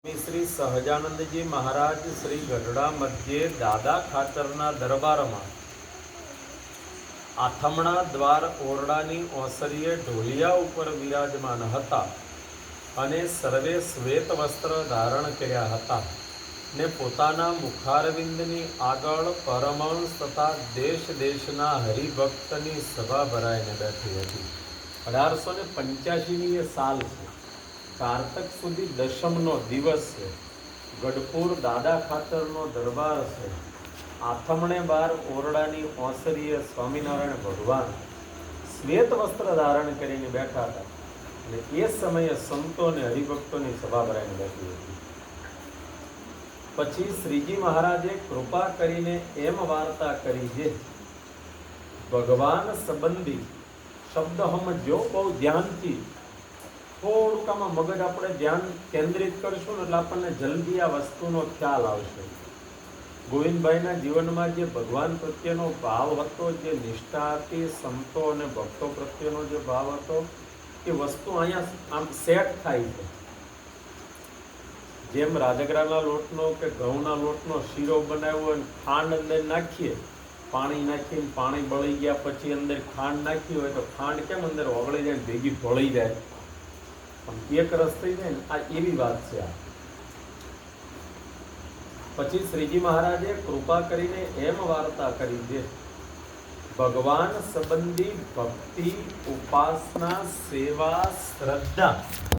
શ્રી સહજાનંદજી મહારાજ શ્રી ગઢડા મધ્યે દાદા ખાચરના દરબારમાં આથમણા દ્વાર ઓરડાની ઓસરીએ ઢોલિયા ઉપર વિરાજમાન હતા અને સર્વે શ્વેત વસ્ત્ર ધારણ કર્યા હતા ને પોતાના મુખારવિંદની આગળ પરમહંસ તથા દેશ દેશના હરિભક્તની સભા ભરાઈને બેઠી હતી। 1885ની એ સાલ છે। કારતક સુધી દશમનો દિવસ છે। ગઢપુર દાદા ખાચરનો દરબાર છે। આથમણે બાર ઓરડાની ઓસરીએ સ્વામિનારાયણ ભગવાન શ્વેત વસ્ત્ર ધારણ કરીને બેઠા હતા અને એ સમયે સંતો અને હરિભક્તોની સભા ભરાઈને બેઠી હતી। પછી શ્રીજી મહારાજે કૃપા કરીને એમ વાર્તા કરી છે, ભગવાન સંબંધી શબ્દ સમજો બહુ ધ્યાનથી। થોડુંક આમાં મગજ આપણે ધ્યાન કેન્દ્રિત કરશું ને એટલે આપણને જલ્દી આ વસ્તુનો ખ્યાલ આવશે। ગોવિંદભાઈના જીવનમાં જે ભગવાન પ્રત્યેનો ભાવ હતો, જે નિષ્ઠા હતી, સંતો અને ભક્તો પ્રત્યેનો જે ભાવ હતો, એ વસ્તુ અહીંયા આમ સેટ થાય છે। જેમ રાજગરાના લોટનો કે ઘઉંના લોટનો શીરો બનાવ્યો અને ખાંડ અંદર નાખીએ, પાણી નાખીને પાણી બળી ગયા પછી અંદર ખાંડ નાખી હોય તો ખાંડ કેમ અંદર ઓગળી જાય, ભેગી ભળી જાય, એક રસ થઈ જાય ને, આ એવી વાત છે। આ પછી શ્રીજી મહારાજે કૃપા કરીને એમ વાર્તા કરી છે, ભગવાન સંબંધી ભક્તિ, ઉપાસના, સેવા, શ્રદ્ધા